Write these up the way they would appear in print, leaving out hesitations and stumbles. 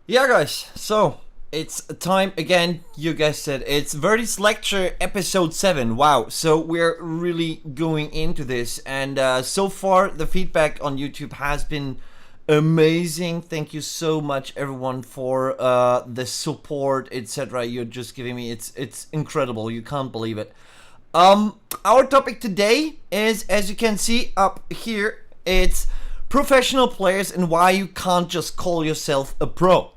Yeah, guys, so it's time again. You guessed it. It's Verdi's lecture episode 7. Wow, so we're really going into this, and so far the feedback on YouTube has been amazing. Thank you so much, everyone, for the support, etc. You're just giving me. It's incredible. You can't believe it. Our topic today is, as you can see up here, it's professional players and why you can't just call yourself a pro.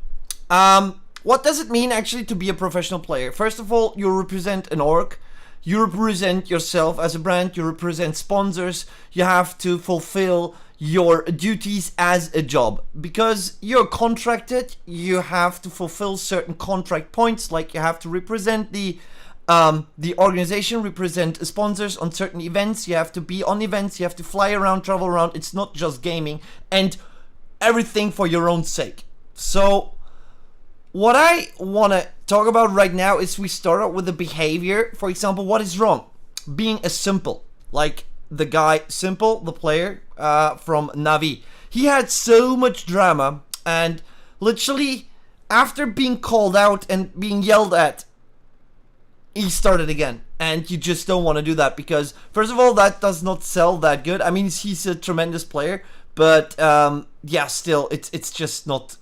What does it mean actually to be a professional player? First of all, you represent an org, you represent yourself as a brand, you represent sponsors, you have to fulfill your duties as a job. Because you're contracted, you have to fulfill certain contract points, like you have to represent the organization, represent sponsors on certain events, you have to be on events, you have to fly around, travel around, it's not just gaming, and everything for your own sake. So what I want to talk about right now is we start out with the behavior. For example, what is wrong? Being a simple, like the guy Simple, the player from Navi. He had so much drama, and literally after being called out and being yelled at, he started again. And you just don't want to do that because, first of all, that does not sell that good. I mean, he's a tremendous player, but yeah, still, it's just not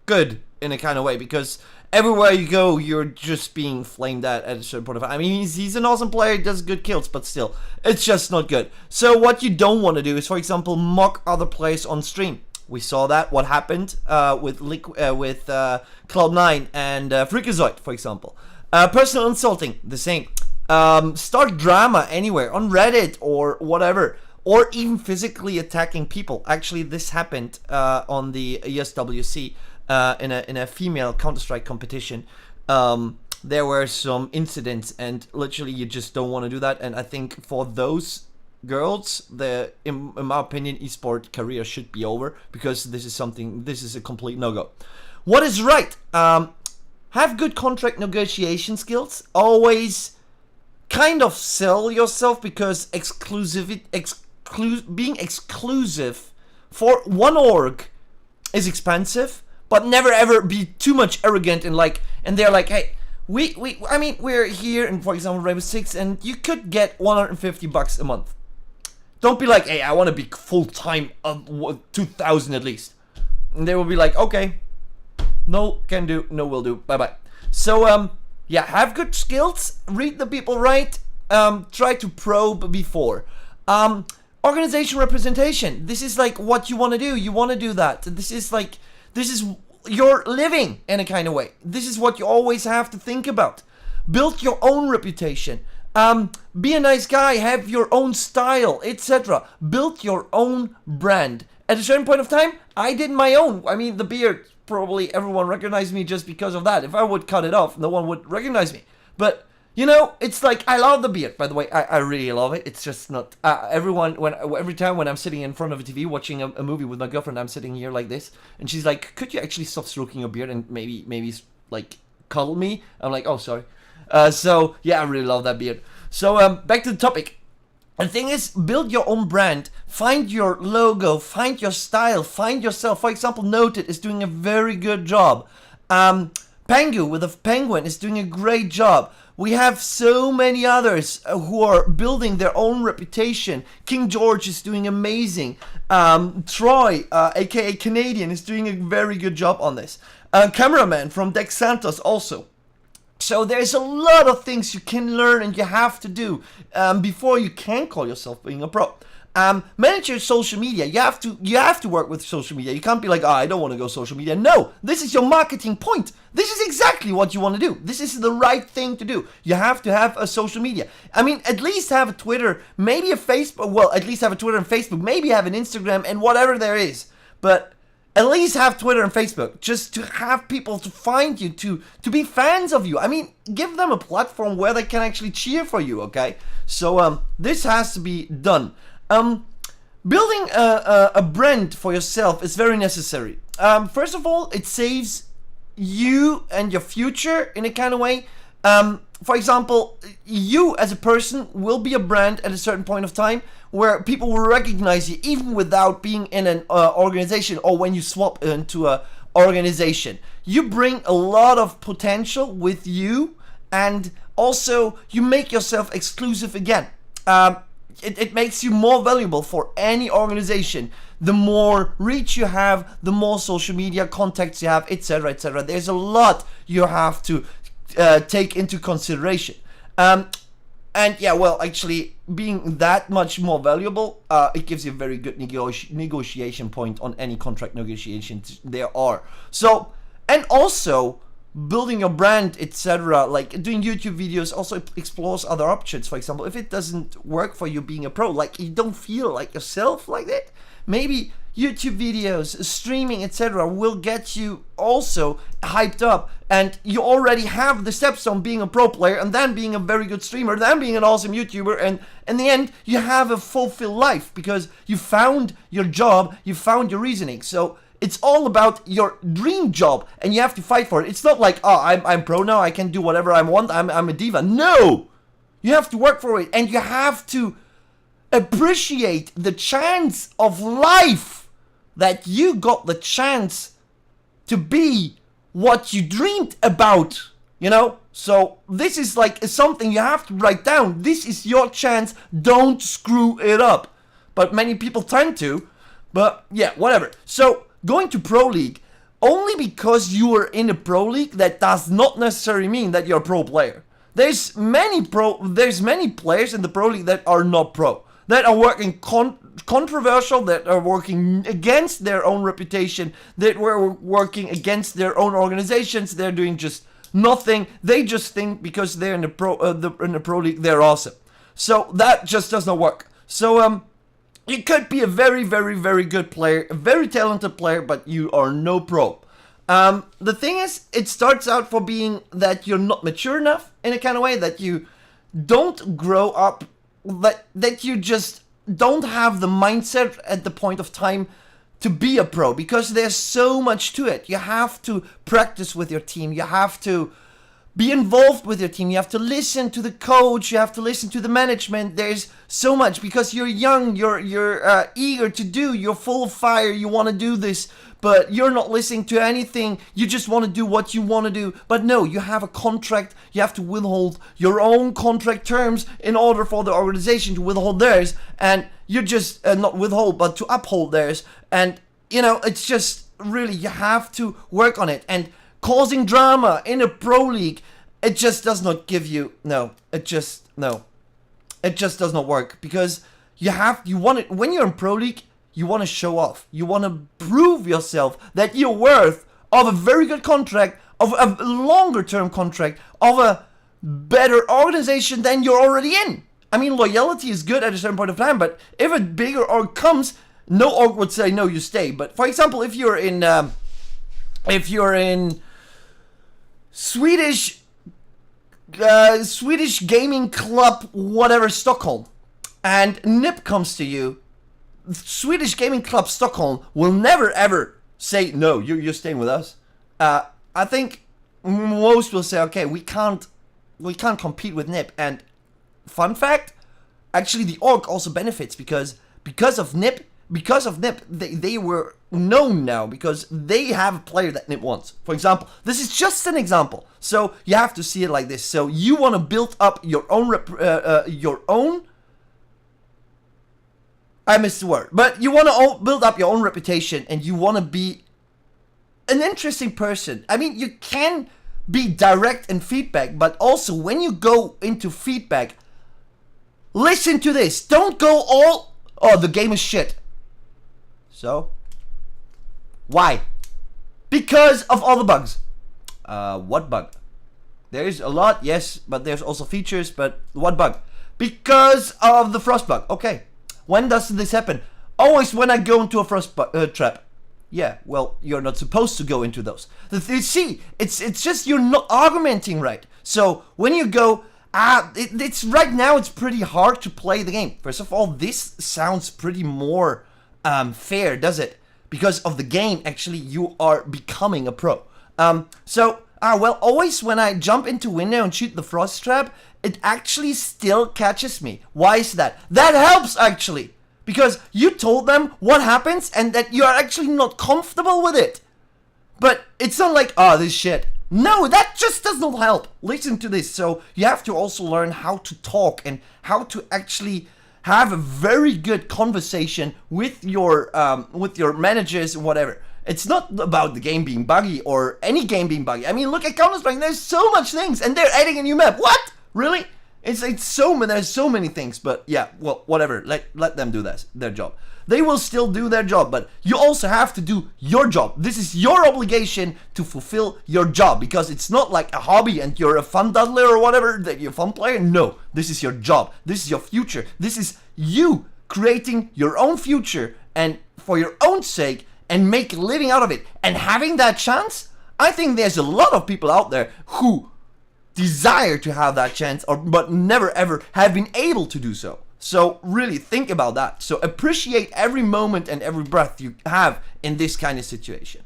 good in a kind of way, because everywhere you go, you're just being flamed at a certain point of time. I mean, he's an awesome player, does good kills, but still, it's just not good. So what you don't want to do is, for example, mock other players on stream. We saw that, what happened with Cloud9 and Freakazoid, for example. Personal insulting, the same. Start drama anywhere, on Reddit or whatever. Or even physically attacking people. Actually, this happened on the ESWC. In a female Counter-Strike competition. There were some incidents, and literally you just don't want to do that. And I think for those girls, in my opinion, esport career should be over, because this is a complete no-go. What is right? Have good contract negotiation skills. Always kind of sell yourself, because being exclusive for one org is expensive. But never ever be too much arrogant and they're like, hey, we're here in, for example, Rainbow Six, and you could get $150 a month. Don't be like, hey, I want to be full-time, 2,000 at least. And they will be like, okay, no, can do, no, will do, bye-bye. So, yeah, have good skills, read the people right, try to probe before. Organization representation, this is like what you want to do, you want to do that. This is your living in a kind of way. This is what you always have to think about. Build your own reputation. Be a nice guy, have your own style, etc. Build your own brand. At a certain point of time, I did my own. I mean, the beard, probably everyone recognized me just because of that. If I would cut it off, no one would recognize me. But you know, it's like, I love the beard, by the way. I really love it. It's just not every time when I'm sitting in front of a TV watching a movie with my girlfriend, I'm sitting here like this, and she's like, could you actually stop stroking your beard and maybe like cuddle me? I'm like, oh, sorry. So yeah, I really love that beard. So back to the topic. The thing is, build your own brand, find your logo, find your style, find yourself. For example, Noted is doing a very good job. Pengu with a penguin is doing a great job. We have so many others who are building their own reputation. King George is doing amazing. Troy, aka Canadian, is doing a very good job on this. Cameraman from Dex Santos also. So there's a lot of things you can learn and you have to do before you can call yourself being a pro. Manage your social media. You have to work with social media. You can't be like, I don't want to go social media. No, this is your marketing point. This is exactly what you want to do. This is the right thing to do. You have to have a social media. I mean, at least have a Twitter, maybe a Facebook. Well, at least have a Twitter and Facebook. Maybe have an Instagram and whatever there is. But at least have Twitter and Facebook, just to have people to find you, to be fans of you. I mean, give them a platform where they can actually cheer for you, okay? So this has to be done. Building a brand for yourself is very necessary. First of all, it saves you and your future in a kind of way. For example, you as a person will be a brand at a certain point of time where people will recognize you even without being in an organization, or when you swap into a organization. You bring a lot of potential with you, and also you make yourself exclusive again. It makes you more valuable for any organization. The more reach you have, the more social media contacts you have, etc., etc. There's a lot you have to take into consideration. And yeah, well, actually, being that much more valuable, it gives you a very good negotiation point on any contract negotiations there are. So, and also, building your brand, etc., like doing YouTube videos also explores other options. For example, if it doesn't work for you being a pro, like you don't feel like yourself like that, maybe YouTube videos, streaming, etc. will get you also hyped up, and you already have the steps on being a pro player, and then being a very good streamer, then being an awesome YouTuber, and in the end you have a fulfilled life because you found your job, you found your reasoning. So it's all about your dream job, and you have to fight for it. It's not like, oh, I'm pro now, I can do whatever I want, I'm a diva. No! You have to work for it, and you have to appreciate the chance of life that you got the chance to be what you dreamed about, you know? So this is like something you have to write down. This is your chance, don't screw it up. But many people tend to, but yeah, whatever. So going to Pro League, only because you are in a Pro League, that does not necessarily mean that you're a pro player. There's many players in the Pro League that are not pro, that are working controversial, that are working against their own reputation, that were working against their own organizations. They're doing just nothing. They just think because they're in the pro league, they're awesome. So that just does not work. So you could be a very, very, very good player, a very talented player, but you are no pro. The thing is, it starts out for being that you're not mature enough in a kind of way, that you don't grow up, that you just don't have the mindset at the point of time to be a pro, because there's so much to it. You have to practice with your team, you have to be involved with your team, you have to listen to the coach, you have to listen to the management. There's so much, because you're young, you're eager to do, you're full of fire, you want to do this, but you're not listening to anything, you just want to do what you want to do. But no, you have a contract, you have to withhold your own contract terms in order for the organization to withhold theirs, and you just, not withhold, but to uphold theirs. And, you know, it's just really, you have to work on it. And causing drama in a pro league, it just does not give you, it just does not work, because you want it, when you're in pro league, you want to show off. You want to prove yourself that you're worth of a very good contract, of a longer term contract, of a better organization than you're already in. I mean, loyalty is good at a certain point of time, but if a bigger org comes, no org would say, no, you stay. But for example, if you're in Swedish gaming club, whatever, Stockholm, and NIP comes to you, Swedish Gaming Club Stockholm will never ever say, no, you're staying with us. I think most will say, okay, we can't compete with NIP. And fun fact, actually the org also benefits, because of NIP, they were known now, because they have a player that NIP wants. For example, this is just an example, so you have to see it like this. So you want to build up your own I missed the word. But you want to build up your own reputation, and you want to be an interesting person. I mean, you can be direct in feedback, but also when you go into feedback, listen to this. Don't go all, oh, the game is shit. So, why? Because of all the bugs. What bug? There's a lot, yes, but there's also features, but what bug? Because of the frost bug. Okay. When does this happen? Always when I go into a frost trap. Yeah, well, you're not supposed to go into those. See, it's just you're not argumenting right. So when you go, it's right now it's pretty hard to play the game. First of all, this sounds pretty more fair, does it? Because of the game, actually, you are becoming a pro. Well, always when I jump into window and shoot the frost trap, it actually still catches me. Why is that? That helps, actually. Because you told them what happens and that you are actually not comfortable with it. But it's not like, oh, this shit. No, that just does not help. Listen to this. So you have to also learn how to talk and how to actually have a very good conversation with your managers and whatever. It's not about the game being buggy or any game being buggy. I mean, look at Counter-Strike. There's so much things, and they're adding a new map. What? Really? It's so many. There's so many things. But yeah, well, whatever. Let them do their job. They will still do their job, but you also have to do your job. This is your obligation to fulfill your job, because it's not like a hobby and you're a fun dudler or whatever, that you're a fun player. No, this is your job. This is your future. This is you creating your own future and for your own sake, and make a living out of it. And having that chance, I think there's a lot of people out there who desire to have that chance, but never ever have been able to do so. So really think about that. So appreciate every moment and every breath you have in this kind of situation.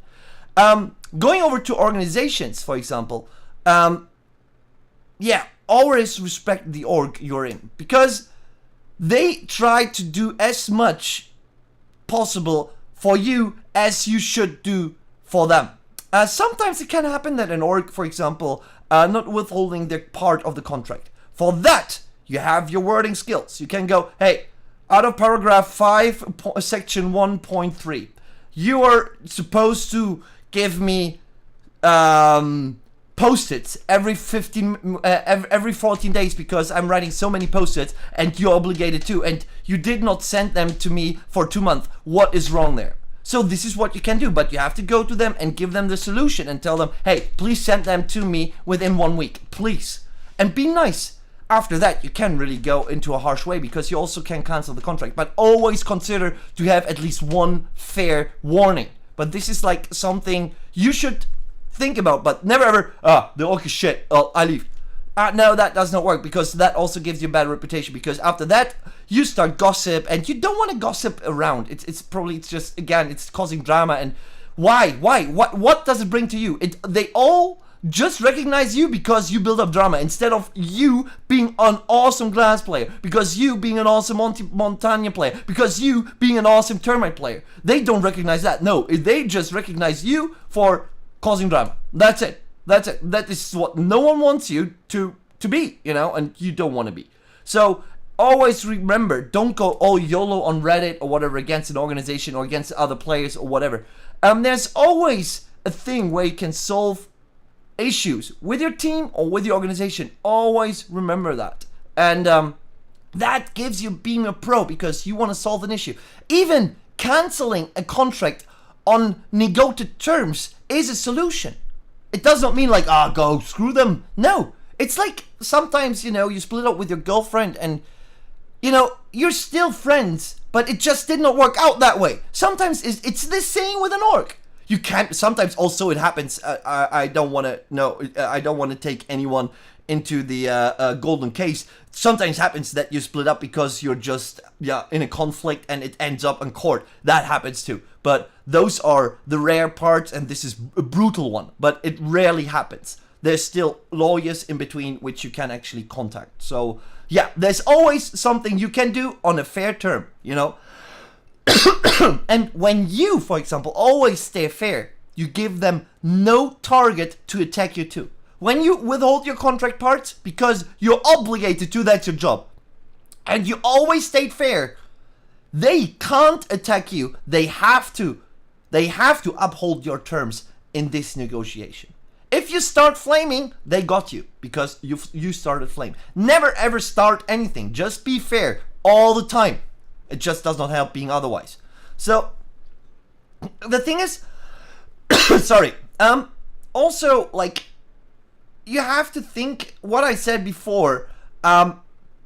Going over to organizations, for example, yeah, always respect the org you're in, because they try to do as much possible for you as you should do for them. Sometimes it can happen that an org, for example, not withholding their part of the contract. For that, you have your wording skills. You can go, hey, out of paragraph 5, section 1.3, you are supposed to give me post-its every 14 days, because I'm writing so many post-its and you're obligated to, and you did not send them to me for 2 months. What is wrong there? So this is what you can do, but you have to go to them and give them the solution and tell them, hey, please send them to me within 1 week, please. And be nice. After that, you can really go into a harsh way, because you also can cancel the contract. But always consider to have at least one fair warning. But this is like something you should think about, but never ever, the org is shit, I leave. No, that does not work, because that also gives you a bad reputation, because after that, you start gossip, and you don't want to gossip around. It's just, again, it's causing drama. And why? What does it bring to you? They all just recognize you because you build up drama, instead of you being an awesome glass player, because you being an awesome Montagna player, because you being an awesome Termite player. They don't recognize that. No, they just recognize you for causing drama. That's it. That is what no one wants you to be, and you don't want to be. So always remember, don't go all YOLO on Reddit or whatever against an organization or against other players or whatever. There's always a thing where you can solve issues with your team or with your organization. Always remember that. And that gives you being a pro, because you want to solve an issue. Even canceling a contract on negotiated terms is a solution. It does not mean like, go screw them. No, it's like sometimes, you split up with your girlfriend and, you're still friends, but it just did not work out that way. Sometimes it's the same with an org. You can't, sometimes also it happens, I don't want to take anyone into the golden case. Sometimes happens that you split up because you're just, in a conflict and it ends up in court. That happens too. But those are the rare parts, and this is a brutal one, but it rarely happens. There's still lawyers in between which you can actually contact. So yeah, there's always something you can do on a fair term, And when you, for example, always stay fair, you give them no target to attack you to. When you withhold your contract parts because you're obligated to, that's your job, and you always stayed fair, they can't attack you. They have to uphold your terms in this negotiation. If you start flaming, they got you, because you started flame. Never ever start anything. Just be fair all the time. It just does not help being otherwise. So the thing is, sorry. Also, like, you have to think what I said before.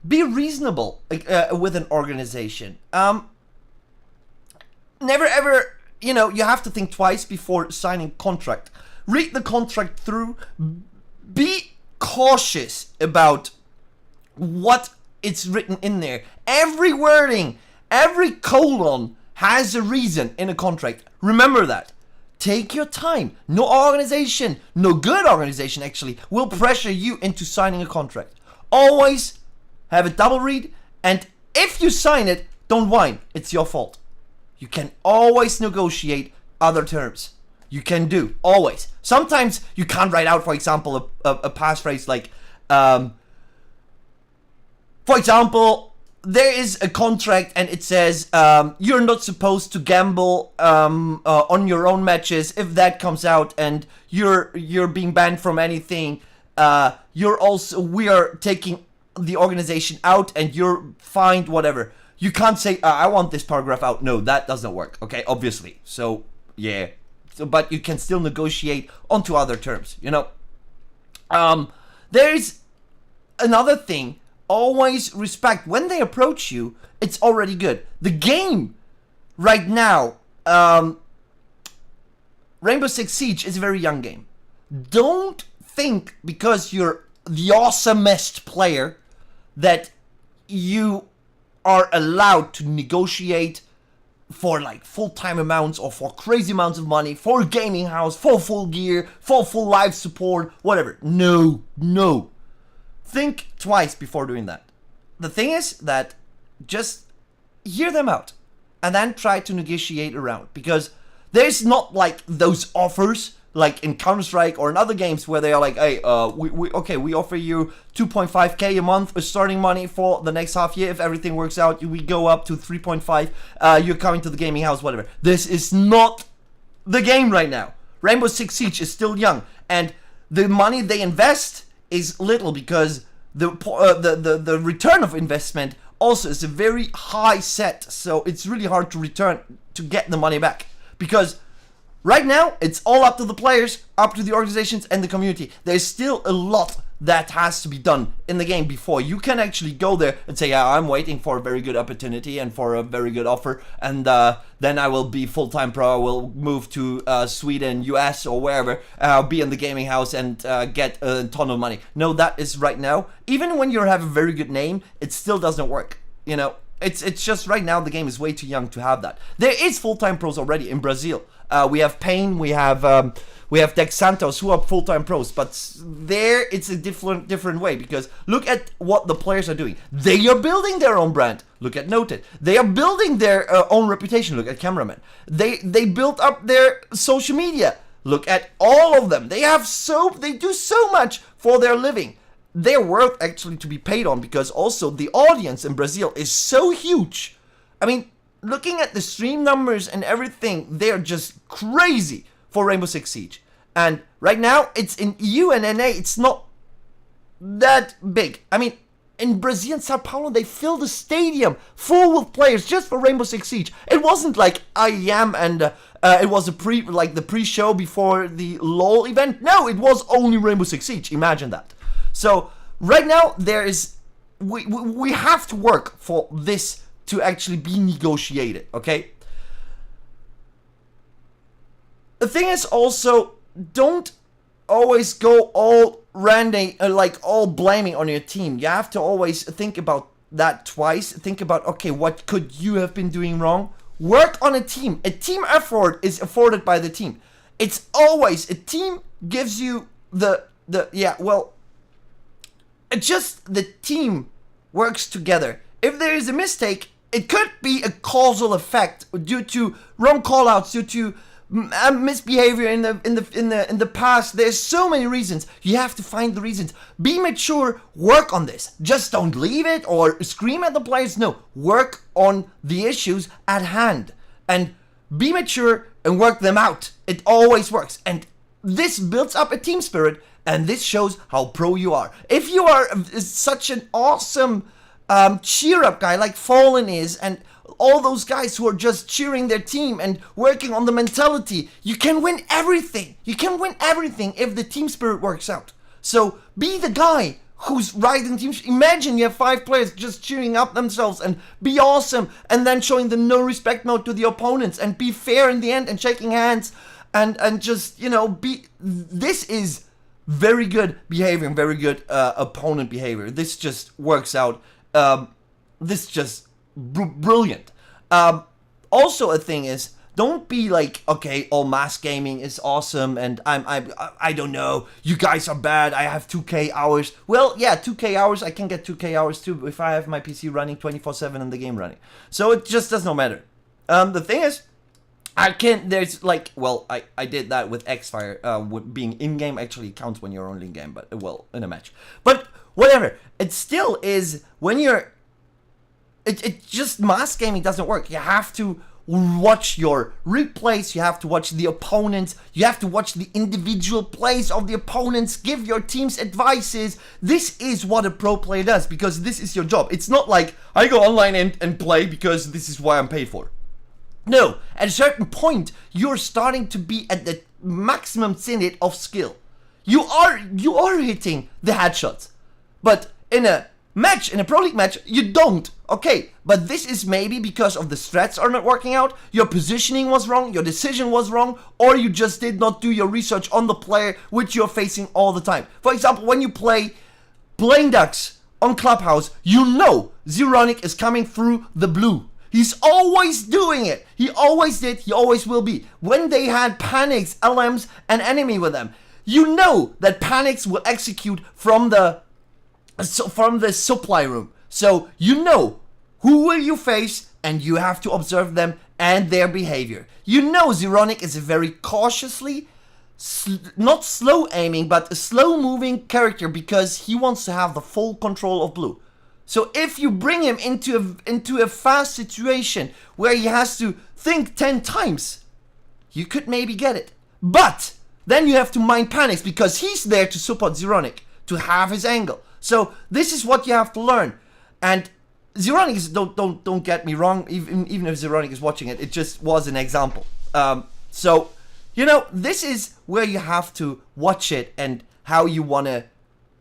Be reasonable with an organization. Never ever, you have to think twice before signing contract. Read the contract through. Be cautious about what it's written in there. Every wording, every colon has a reason in a contract. Remember that. Take your time. No organization, no good organization actually, will pressure you into signing a contract. Always have a double read, and if you sign it, don't whine. It's your fault. You can always negotiate other terms. you can do, always. Sometimes you can't write out, for example, a passphrase like, for example, there is a contract and it says you're not supposed to gamble on your own matches. If that comes out and you're being banned from anything, we are taking the organization out and you're fined, whatever. You can't say I want this paragraph out. No, that doesn't work. Okay, obviously. So yeah, but you can still negotiate onto other terms. You know, there's another thing. Always respect when they approach you. It's already good. The game right now, Rainbow Six Siege is a very young game. Don't think because you're the awesomest player that you are allowed to negotiate for like full-time amounts or for crazy amounts of money, for a gaming house, for full gear, for full live support, whatever. No. Think twice before doing that. The thing is that just hear them out and then try to negotiate around, because there's not like those offers like in Counter-Strike or in other games where they are like, hey, we offer you 2.5k a month as starting money for the next half year. If everything works out, we go up to 3.5. You're coming to the gaming house, whatever. This is not the game right now. Rainbow Six Siege is still young, and the money they invest is little because the return of investment also is a very high set, so it's really hard to get the money back, because right now it's all up to the players, up to the organizations and the community. There's still a lot that has to be done in the game before you can actually go there and say, yeah, I'm waiting for a very good opportunity and for a very good offer, and then I will be full-time pro. I will move to Sweden, US or wherever. I'll be in the gaming house and get a ton of money. No, that is right now. Even when you have a very good name, it still doesn't work. You know, it's just right now the game is way too young to have that. There is full-time pros already in Brazil. We have Pain, we have Dex Santos, who are full-time pros, but there it's a different way, because look at what the players are doing. They are building their own brand. Look at Noted. They are building their own reputation. Look at Cameraman. They built up their social media. Look at all of them. They do so much for their living. They're worth actually to be paid on, because also the audience in Brazil is so huge. I mean, looking at the stream numbers and everything, they're just crazy for Rainbow Six Siege. And right now, it's in EU and NA, it's not that big. I mean, in Brazil and Sao Paulo, they filled the stadium full with players just for Rainbow Six Siege. It wasn't like IEM and it was the pre-show before the LOL event. No, it was only Rainbow Six Siege. Imagine that. So right now, we have to work for this to actually be negotiated, okay? The thing is also, don't always go all ranting, all blaming on your team. You have to always think about that twice. Think about, okay, what could you have been doing wrong? Work on a team. A team effort is afforded by the team. It's always, a team gives you just the team works together. If there is a mistake, it could be a causal effect due to wrong callouts, due to misbehavior in the past. There's so many reasons. You have to find the reasons. Be mature. Work on this. Just don't leave it or scream at the players. No, work on the issues at hand and be mature and work them out. It always works, and this builds up a team spirit, and this shows how pro you are. If you are such an awesome cheer up guy like Fallen is, and all those guys who are just cheering their team and working on the mentality, you can win everything. You can win everything if the team spirit works out. So be the guy who's riding the team. Imagine you have 5 players just cheering up themselves and be awesome, and then showing the no respect mode to the opponents and be fair in the end and shaking hands and just, you know, this is very good behavior and very good opponent behavior. This just works out. This just brilliant. Also, a thing is, don't be like, okay, all mass gaming is awesome, and I don't know, you guys are bad. I have 2K hours. Well, yeah, 2K hours. I can get 2K hours too if I have my PC running 24/7 and the game running. So it just does not matter. The thing is, I can't, there's like, well, I did that with X-Fire, with being in-game. Actually counts when you're only in-game, but, well, in a match. But, whatever, it still is, when you're, it just, mass gaming doesn't work. You have to watch your replays, you have to watch the opponents, you have to watch the individual plays of the opponents, give your teams advices. This is what a pro player does, because this is your job. It's not like, I go online and play because this is why I'm paid for. No, at a certain point, you're starting to be at the maximum zenith of skill. You are hitting the headshots. But in a match, in a Pro League match, you don't. Okay, but this is maybe because of the strats are not working out, your positioning was wrong, your decision was wrong, or you just did not do your research on the player which you're facing all the time. For example, when you play Plain Ducks on Clubhouse, you know Zeronic is coming through the blue. He's always doing it. He always did. He always will be. When they had Panics, LMs, and enemy with them, you know that Panics will execute from the supply room. So you know who will you face, and you have to observe them and their behavior. You know Zeronic is a very cautiously, not slow aiming, but a slow moving character, because he wants to have the full control of blue. So if you bring him into a fast situation where he has to think 10 times, you could maybe get it. But then you have to mind Panics, because he's there to support Zeronic, to have his angle. So this is what you have to learn. And Zeronic is, don't get me wrong, even if Zeronic is watching it, it just was an example. So, you know, this is where you have to watch it and how you want to,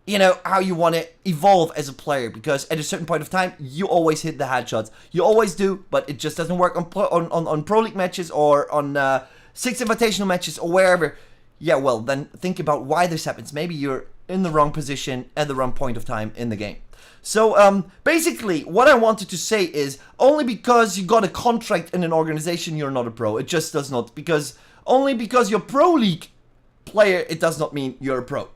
you know, how you want to evolve as a player, because at a certain point of time, you always hit the headshots. You always do, but it just doesn't work on Pro League matches or on 6 Invitational matches or wherever. Yeah, well, then think about why this happens. Maybe you're in the wrong position at the wrong point of time in the game. So, basically, what I wanted to say is, only because you got a contract in an organization, you're not a pro. It just does not, because, only because you're Pro League player, it does not mean you're a pro.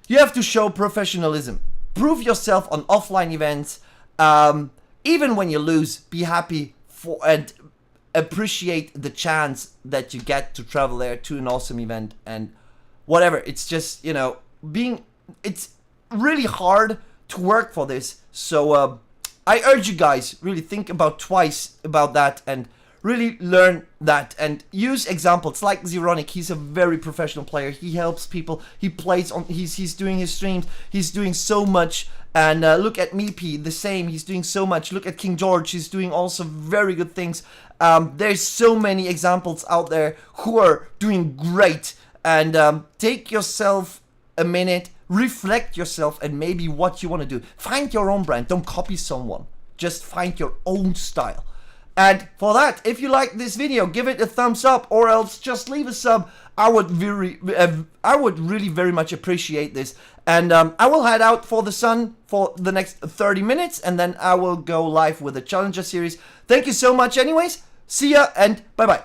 You have to show professionalism. Prove yourself on offline events. Even when you lose, be happy for and appreciate the chance that you get to travel there to an awesome event and whatever. It's just, you know, it's really hard to work for this. So I urge you guys, really think about twice about that and really learn that and use examples like Zeronic. He's a very professional player. He helps people. He plays on. He's doing his streams. He's doing so much. And look at Meepy, the same. He's doing so much. Look at King George. He's doing also very good things. There's so many examples out there who are doing great. And take yourself a minute, reflect yourself, and maybe what you want to do. Find your own brand. Don't copy someone. Just find your own style. And for that, if you like this video, give it a thumbs up, or else just leave a sub. I would really very much appreciate this. And I will head out for the sun for the next 30 minutes, and then I will go live with the Challenger series. Thank you so much anyways. See ya, and bye-bye.